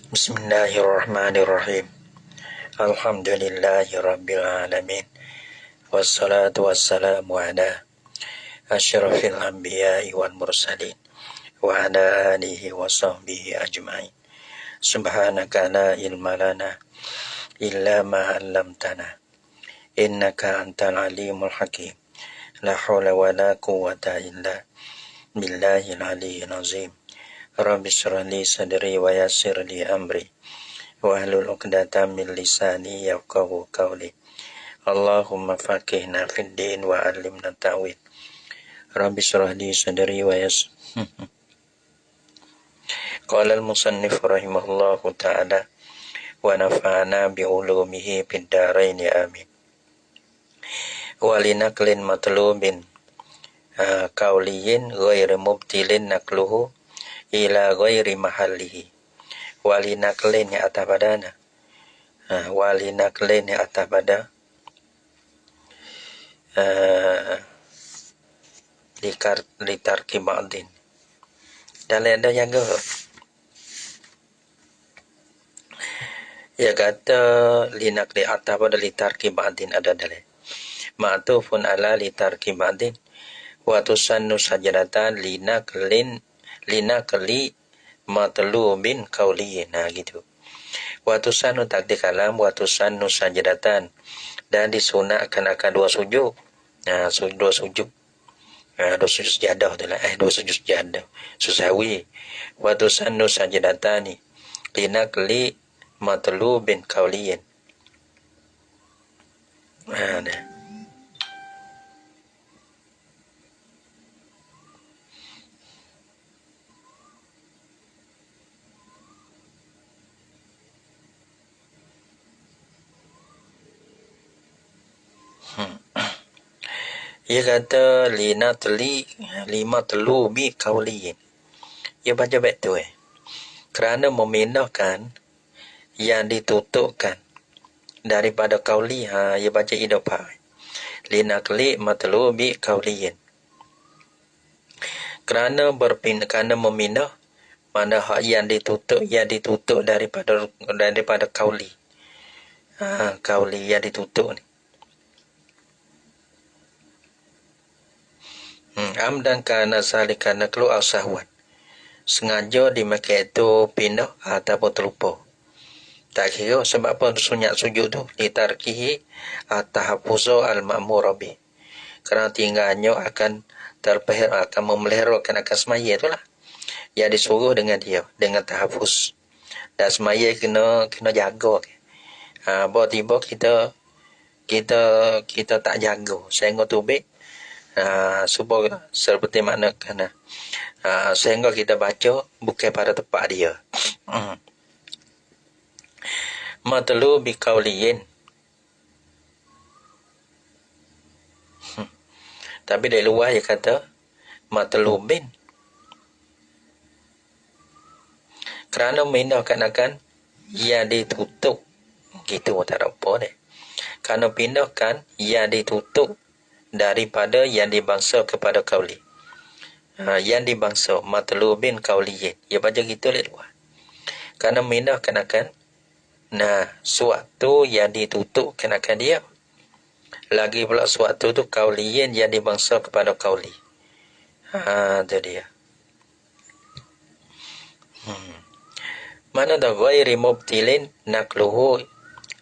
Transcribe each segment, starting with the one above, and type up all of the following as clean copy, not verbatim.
Bismillahirrahmanirrahim. Alhamdulillahi rabbil alamin. Wassalatu wassalamu ala asyrafil anbiya'i wal mursalin wa ala alihi wa sahbihi ajma'in. Subhanaka la ilma lana illa ma 'allamtana innaka antal alimul hakim. La haula wa la quwwata illa billahil aliyyil azim. Rabbi shrah li sadri wa yassir li amri wahlul 'uqdatam min lisani yafqahu qawli. Allahumma faqihna fid din wa 'allimna ta'wil. Rabbi shrah li sadri wa yassir. Qala al-musannif rahimahullahu ta'ala wa nafa'ana bi ulumihi fid dharain amin. Wa linaklin matlubin qawliyin ghairi mubtilin nakluhu ila ghairi mahallihi. Walinaklin ya atabadana. Walinaklin ya atabada. Litarki ba'din. Dan ada yang ya kata linakli atabada litarki ba'din ada dalil. Ma'tufun ala litarki ba'din. Wa tusannu sajadatan linakli matlubin qawliyin. Nah gitu. Wa tusannu takdir kalam wa tusannu sajadatan. Dan disunahkan akan dua sujud. Nah, dua sujud. Dua sujud sejadah tu lah. Dua sujud sejadah. Susawi. Wa tusannu sajadatani. Linakli matlubin qawliyin. Nah. Ia kata lima telu bi kauliyin. Ia baca baik tu kerana memindahkan yang ditutupkan daripada kauli. Ia baca idafah. Linakli matlu bi kauliyin. Kerana memindah mana hak yang ditutup daripada kauli. Kauli yang ditutup ni. Amdan kana salika naklu aw sahwan. Sengaja dimakai itu pindah ataupun terlupa. Tak kira sebab apa sunat sujud tu litarkihi tahaffuzu al-ma'mur bi. Kerana tinggalnya akan akan memeliharakan akan semaya itulah. Yang disuruh dengan dia dengan tahafuz. Dan semaya kena jaga. Tiba kita tak jaga sehingga tubik. Seperti makna kerana sehingga kita baca bukan pada tempat dia. Matlu bi qawliyin. Tapi dari luar dia kata matlubin. Kerana memindahkan akan yang ditutup. Gitu tak ada apa deh. Kerana pindahkan yang ditutup daripada yang dibangsa kepada kauli. Yang dibangsa matlubin kauliyin. Ia baca gitu lihat luar. Kerana memindahkan akan suatu yang ditutup kenakan dia. Lagi pula suatu tu kauliyin yang dibangsa kepada kauli. Itu dia. Mana dah ghairi mubtilin nakluhu.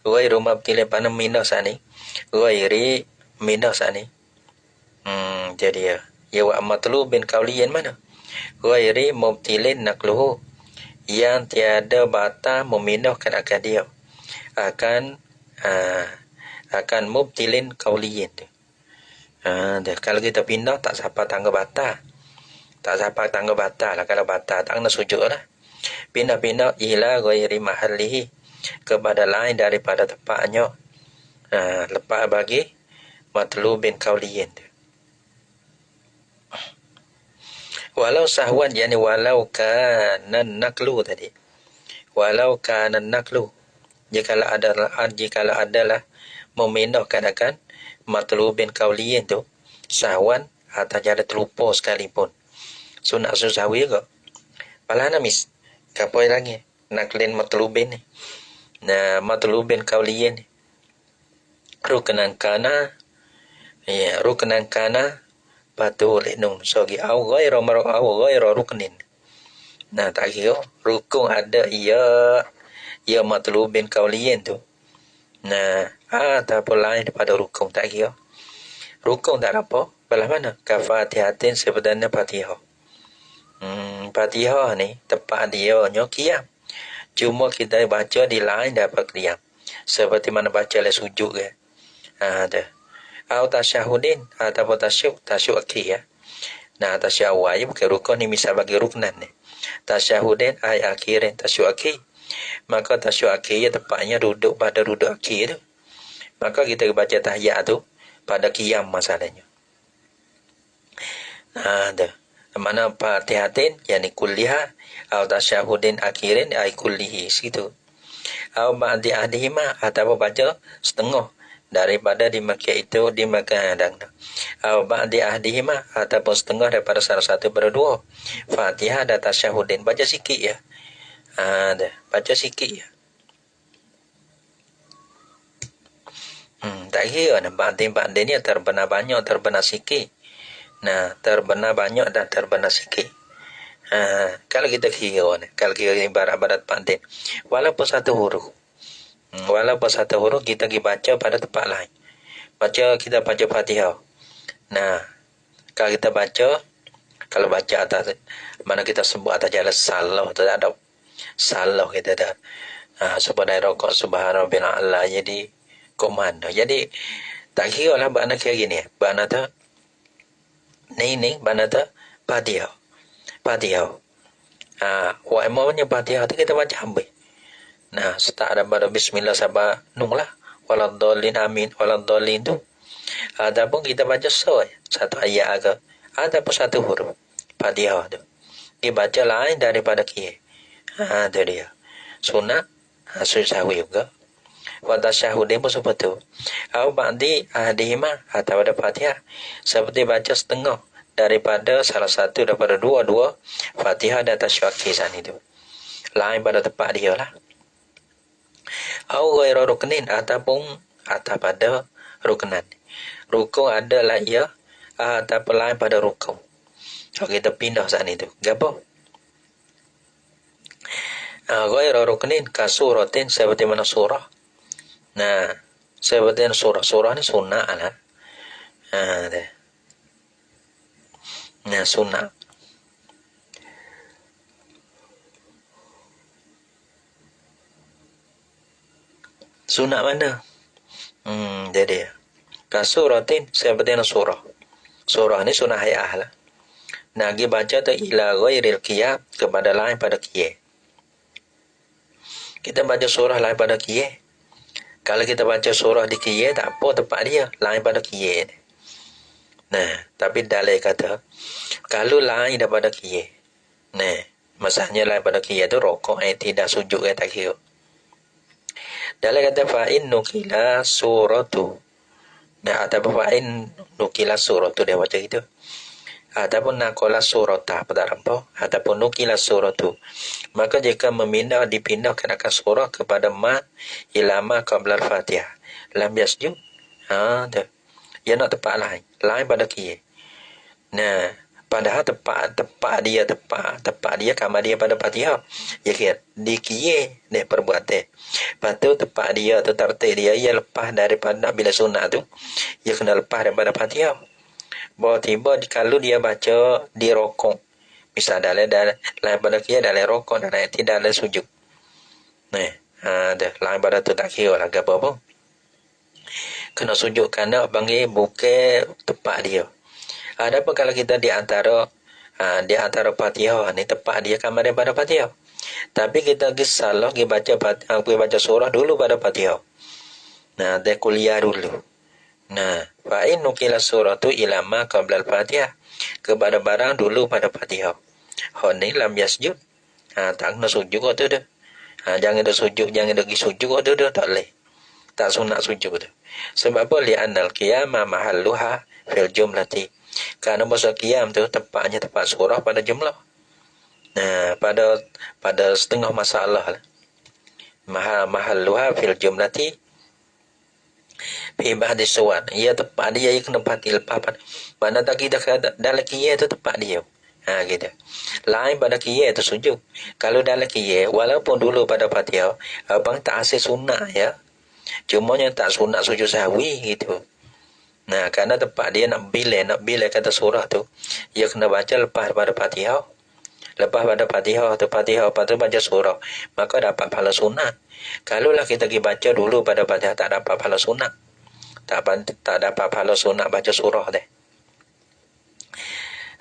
Ghairu mubtilin pada mindah sani. Ghairi mindah sani. Jadi ya wa matlubin kauliyin mana? Ghairi mubtilin nakluhu. Yang tiada batal memindahkan akan dia. Akan mubtilin kauliyin tu. Kalau kita pindah tak sampai tangga batal. Tak sampai tangga batal lah. Kalau batal tak kena sujud lah. Pindah-pindah ila ghairi mahallihi. Kepada lain daripada tempatnya. Lepas bagi matlubin kauliyin tu. Walau sahwan, yani walau kana naklu tadi. Walau kana naklu. Jikalau adalah memindahkan akan matlubin kauliyin tu sahwan atau jadi terlupa sekalipun. Sunat susawi ke? Pala namis. Kapoi lagi. naklin matlubin ni. Nah, matlubin kauliyin ni. Ruknan kana, ya, ruknan kana patu lenung sogi au ghairu mar au ghairu ruknin. Nah, tak kira rukun ada ia matlubin kauliyin tu. Nah, ataupun lain daripada rukun tak kira. Rukun tak apa, belah mana? Kafatihatin sebenarnya Fatihah. Fatihah ni tepat dia nya qiyam. Cuma kita baca di lain dapat qiyam. Seperti mana baca le sujud ke. Ada. Au tasyahudin ataupun tasyahud akhir ya. Nah, tasyahud awal bukan rukun ni misal bagi ruknan ni. Tasyahudin ay akhirin tasyahud akhir. Maka tasyahud akhir tepatnya duduk pada duduk akhir tu. Maka kita baca tahiyat tu pada qiyam masalahnya. Ada. Mana Fatihatin yakni kulliha atau tasyahudin akhirin ay kullihi situ. Atau ba'di ahdihima atau baca setengah daripada di Makkah itu di Makkah hadang. Atau ba'di ahdihima ataupun setengah daripada salah satu berdua. Fatihah dan tasyahudin baca sikit ya. Ada. Baca sikit ya. Tak kira ba'di ni terbenar banyak terbenar sikit. Nah, terbenar banyak dan terbenar sikit. Kalau kita kira ni, kalau kira ibarat pandai, walaupun satu huruf, kita pergi baca pada tempat lain. Kita baca Fatihah. Nah, kalau kita baca, kalau baca atas mana kita sebut atas jalan salah, tak ada salah kita dah. Sebenarnya rokok subhanallah Allah jadi komando. Jadi tak kira lah bakna kira gini. Bakna tu ni bakna tu Fatihah. Wa emangnya Fatihah tu kita baca ambil. Nah, start daripada bismillah sampai nunglah waladhdallin amin waladhdallin tu. Ataupun kita baca satu ayat ke ataupun satu huruf Fatihah tu. Dibaca lain daripada kia. Tu dia. Sunat susah juga. Wa tasyahudin pun seperti tu. Au ba'di ahdihima atau pada Fatihah seperti baca setengah daripada salah satu daripada dua Fatihah dan tasyahud kisan itu. Lain pada tempat dia lah. Au ghairu ruknin ataupun atas pada ruknan. Rukun adalah ia ataupun lain pada rukun. So kita pindah saat itu. Gapo? Ghairu ruknin ka suratin seperti mana surah. Nah, seperti surah. Surah ni sunnah lah. Nah, sunnah. Sunnah mana? Jadi kasuratin seperti surah. Surah ni sunnah hayah lah. Nah, kita baca tu ila ghairil qiyam kepada lain pada qiyam. Kita baca surah lain pada qiyam. Kalau kita baca surah di qiyam tak apa tempat dia lain pada qiyam. Nah, tapi dalil kata kalau lain daripada qiyam. Nah, masalahnya lain pada qiyam tu rokok tidak sujud tak kira. Dalam kata fa'in nukila suratu. Nah, ataupun fa'in nukila suratu dia baca gitu. Ataupun nakola surata pada rampau. Ataupun nukila suratu. Maka jika dipindahkan akan surah kepada ma ilama qabla al-fatihah. Lam yasjud. Dia nak tepat lain. Lain pada kia. Nah, padahal tepat dia kamar dia pada Fatihah. Ya kira di kia dia perbuatan. Lepas tepat dia tu tertib dia ia lepas daripada bila sunat tu ia kena lepas daripada Fatihah. Bahawa tiba kalau dia baca di rokok misal dalam pada kia dalam rokok dan tidak dalam sujud. Nah, lain pada tu tak kira lah apa kena sujud kerana panggil bukan tepat dia. Adapun kalau kita di antara Fatihah ni tepat dia kamar daripada Fatihah. Tapi kita pergi salah pergi baca surah dulu pada Fatihah. Nah, dia kuliah dulu. Nah, fa in nukila suratu ila ma qabla al-Fatihah kepada barang dulu pada Fatihah. Ni lam yasjud. Tak kena sujud tu dah. Jangan ada sujud, jangan ada pergi sujud tu dah tak boleh. Tak sunat sujud tu. Sebab apa? Li'annal qiyama mahalluha fil jumlati. Kerana masa qiyam tu tempatnya tempat surah pada jumlah. Pada setengah masalah lah. Mahalluha fil jumlati fi ba'di suwar. Ia tepat dia kena pati lepas. Mana tak kita dalam kia tu tepat dia. Gitu. Lain pada kia tu sujud. Kalau dalam kia walaupun dulu pada Fatihah abang tak asal sunnah ya. Cuma yang tak sunat sujud sahwi gitu. Karena tempat dia nak bila kata surah tu, dia kena baca lepas pada Fatihah. Lepas pada Fatihah lepas tu baca surah, maka dapat pahala sunat. Kalau lah kita pergi baca dulu pada Fatihah tak dapat pahala sunat. Tak dapat pahala sunat baca surah deh.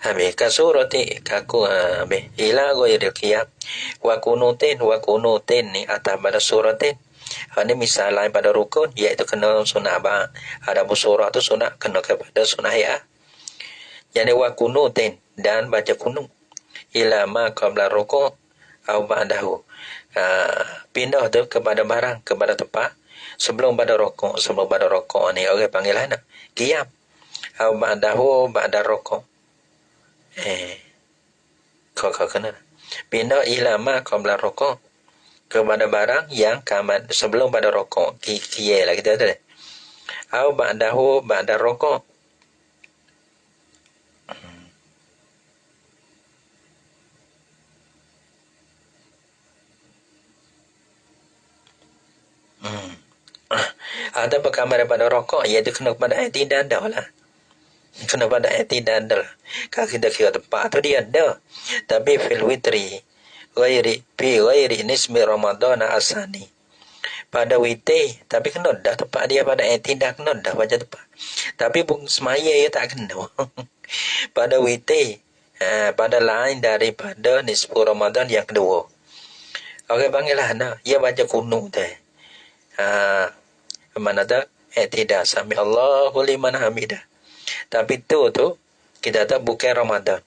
Habis ka surati kaku habis ila ghairil qiyam wa kunutin ni atas pada suratin. Ini misal lain pada rukun iaitu kena sunat ba. Ada surah tu sunat kena kepada sunat ya. Yani wa kunutin dan baca kunut ila ma qabla rukun au ba'dahu. Pindah tu kepada barang kepada tempat sebelum pada rukun ni orang panggil apa? Qiyam. Au ba'dahu ba'da rukun. Kau kena pindah ila ma qabla rukun kepada barang yang kamat sebelum pada rukuk. Kia lah kita tu. Au ba'dahu ba'da rukuk. Ada perkara daripada rokok iaitu kena pada i'tidal dah lah. Kena pada i'tidal dah. Kalau kita kira tempat tu dia ada. Tapi fil witri ghairi nisbi Ramadan asani. Pada witri tapi kena dah tempat dia pada i'tidal kena dah baca tempat. Tapi pun semaya dia tak kena. Pada witri pada lain daripada nisbu Ramadan yang kedua. Orang panggil lah ia baca kunut teh. Mana tak i'tidal sami Allahu liman hamidah. Tapi tu kita tahu bukan Ramadan.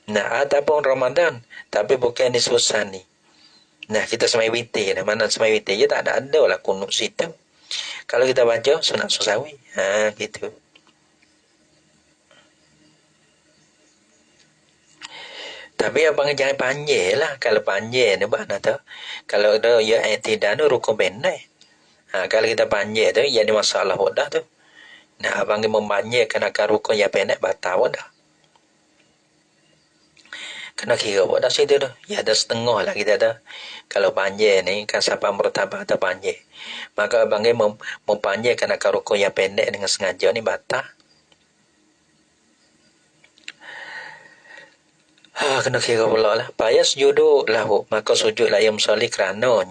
Ataupun Ramadan tapi bukan nisfu sani. Kita semai witi mana semai witi dia tak ada lah kunut situ. Kalau kita baca sunat susawi. Gitu. Tapi abang jangan panjang lah. Kalau panjang ni mana tu. Kalau ada ya i'tidal tu rukun pendek. Kalau kita panjang tu jadi masalah dah tu. Abang membanjirkan akan rukun yang pendek batal dah. Kena kira dah situ tu. Ya ada setengah lah kita tu. Kalau panjang ni kan sampai mertabah atau panjang. Maka abang mempanjirkan akan rukun yang pendek dengan sengaja ni batal. Kena kira pula lah. Payah sujud lahu. Maka sujud lah yang musalli kerana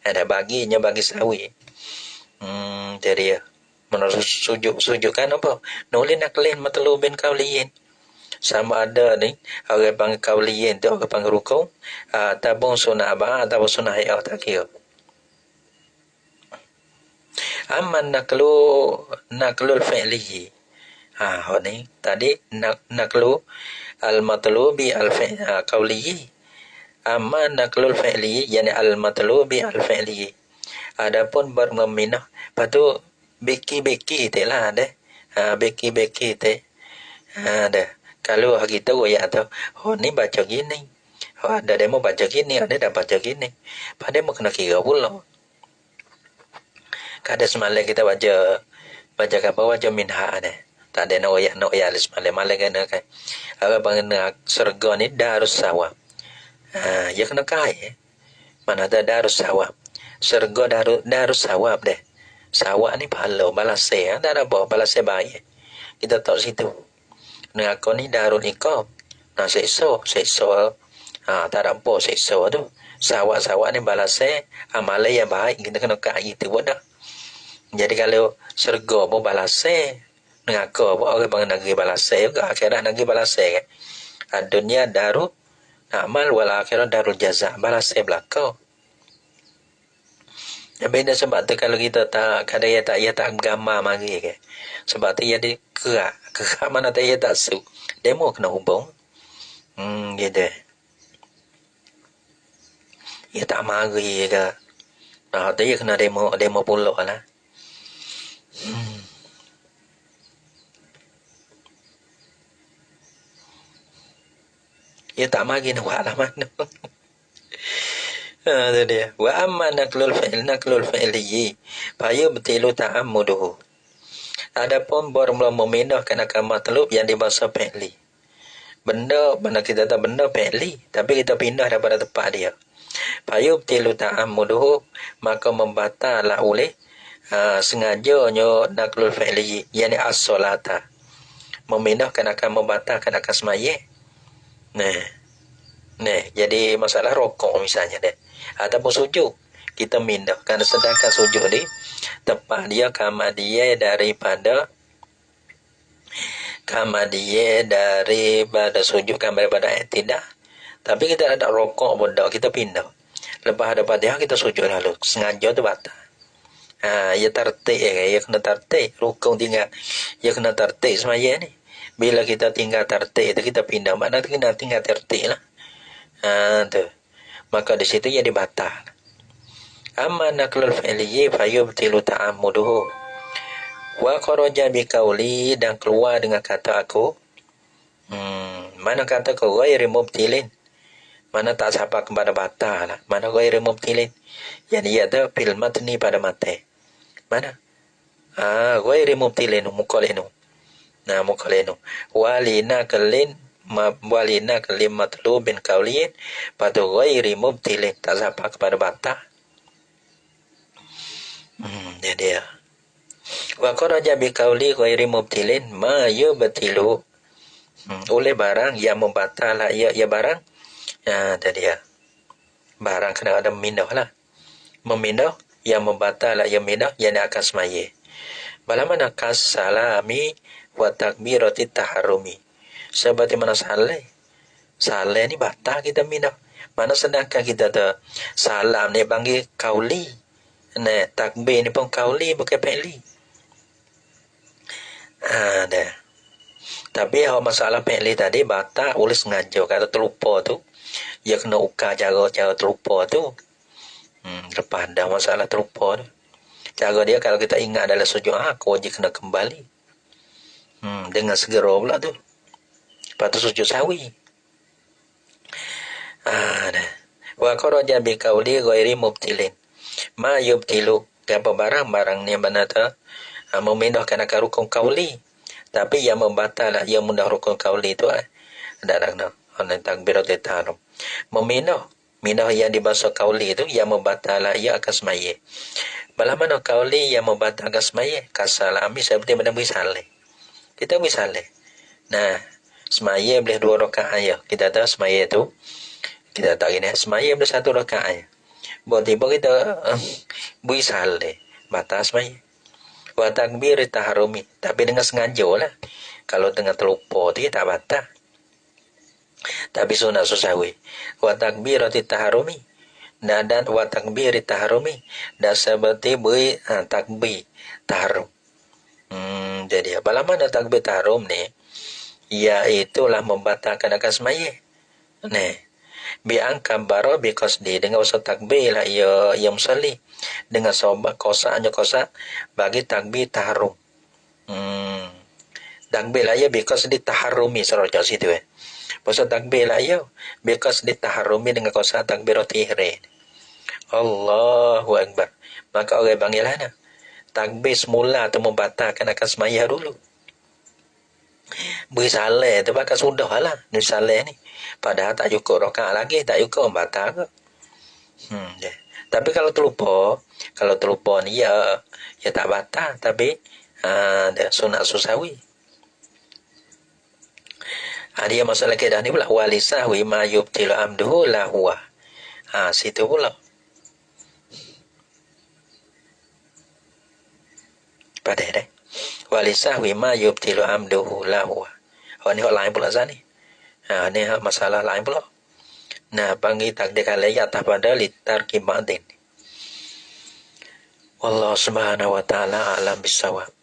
ada bagi sawi. Jadi menurut sujud kan apa? Nulin naklin matlubin kauliyin. Sama ada ni orang panggil kauliyin tu orang panggil rukun ataupun sunah abah ataupun sunah hayah tak kira. Aman naklul fi'liyi. Ni tadi naklu al-matlubi al-qawliyi. Amma naklul fi'liyi yani al-matlubi al-fi'liyi. Adapun bermeminah patu beki te lah deh. Beki te. Dah. Kalau kita ya tu, ni baca gini. Ada demo baca gini, ada dah baca gini. Pada mau kena kira pula. Kada semalam kita baca apa baca minha deh. Tak ada nak semalam kena kan. Apa panggil surga ni darus sawab. Ya kena kai. Mana ada darus sawab. Surga darus sawab deh. Sawab ni pahala balasnya. Tak ada apa balasnya baik. Kita tahu situ. Aku ni darul iqam. Seksa. Tak ada apa seksa tu. Sawab ni balasnya amalan yang baik. Kita kena kai itu pun dah. Jadi kalau surga pun balasnya. Mengaku apa orang panggil negeri balasnya juga. Akhirat negeri balasnya kan. Dunia darul amal wal akhirat darul jaza. Balasnya belakang. Beda sebab tu kalau kita tak kadang ia tak gambar mari ke. Sebab tu ia di kerak mana tak ia tak su. Demo kena hubung. Gitu. Ia tak mari ke. Tu ia kena demo pula lah. Ya tak magi nak buat lah mana. Itu dia. Wa amma naklul fi'li. Paya betilu ta'ammuduhu. Adapun bermula memindahkan akan matlub yang dibahasa fi'li. Benda, mana kita tahu benda fi'li, tapi kita pindah daripada tempat dia. Paya betilu ta'ammuduhu, maka membatallah oleh sengajanya naklul fi'li, yang ni as-solata. Memindahkan akan membatalkan akan semaya. Nah, jadi masalah rokok misalnya deh. Ataupun sujud. Kita mindahkan, sedangkan sujud ni tempat dia kamar dia daripada sujud kamar daripada tidak. Tapi kita ada rokok pun dah, kita pindah. Lepas daripada dia kita sujud lalu. Sengaja tu batal. Ia tertik, ia kena tertik. Rukun tinggal, ia kena tertik semaya ni. Bila kita tinggal tertik tu kita pindah. Maknanya kita tinggal tertik lah. Tu. Maka di situ ia dibatal. Amma naklul fi'liyi fayubtilu ta'ammuduhu. Wa kharaja biqauli, dan keluar dengan kata aku. Mana kata kau ghairi mubtilin? Mana tak sampai kepada batal lah. Mana ghairi mubtilin? Yang ia ada fil matni pada mate. Mana? Ghairi mubtilin muqallinu. Nah, muqallinu. Walina kalim matlubin qauliyin pada ghairi mubtilin, tak sampai kepada batal. Dia. Wa kharaja bi qauli ghairi mubtilin ma yubtilu, oleh barang yang membatal ya barang. Dia. Barang kena ada memindah lah. Memindah yang membatal ya mindah yang akan semaya. Bagaimana kasalami wa takbirati taharrumi. Seperti mana saleh ni batal kita mindah. Mana sedangkan kita ada salam ni panggil kauli. Nah, takbir ni pun kauli bukan fi'li. Dah. Tapi hal masalah fi'li tadi batal oleh sengaja. Kata terlupa tu, dia kena ukar cara terlupa tu. Lepas dah masalah terlupa tu. Cara dia kalau kita ingat dalam sujud, kau je kena kembali. Dengan segera pula tu. Lepas tu sujud sawi. Dah. Wa kharaja bi qauli ghairi mubtilin. Ma yubtilu, apa barang-barang ni benar memindahkan akan rukun qauli. Tapi yang membatal yang mudah rukun qauli tu ada takbirat tahrim. Memindah yang dibahasa qauli tu yang membatal ia akan semaya. Bagaimana qauli yang membatalkan semaya? Kasalami seperti mana misalnya. Kita misalnya. Nah, semaya boleh 2 rakaat ya. Kita tahu semaya tu kita tak gini, semaya boleh 1 rakaat ya. Tiba-tiba kita misalnya batal semaya. Wa takbir taharumi, tapi dengan sengaja lah. Kalau dengan terlupa tu tak batal. Tapi sunat susawi. Wa takbir taharumi, dan wa takbir taharumi, dan seperti beri takbir taharum. Jadi bagaimana takbir taharum ni? Iaitulah membatalkan akan semaya. Bi'angka baro biqasdi, dengan usaha takbir lah ia musalli, dengan sebab kosa bagi takbir taharum. Takbir lah ia biqasdi taharumi serojak situ Pasal takbir lah ia biqasdi taharumi dengan kosa takbirat ihram. Allahu Akbar. Maka orang panggil lah takbir semula tu membatalkan akan semaya dulu. Beri salah tu bakal sudah lah ni salah ni. Padahal tak cukup rakaat lagi, tak cukup batal ke. Tapi kalau terlupa ni ya tak batal, tapi dia sunat susawi. Dia masalah keadaan ni pula walisahwi ma yubtilu amduhu la huwa. Situ pula. Pada deh. Walisahwi ma yubtilu amduhu la huwa. Ni hal lain pula sana ni. Ni masalah lain pula. Panggil takdir kalai atas pada litar kibatin. Wallahu subhanahu wa ta'ala alam bisawab.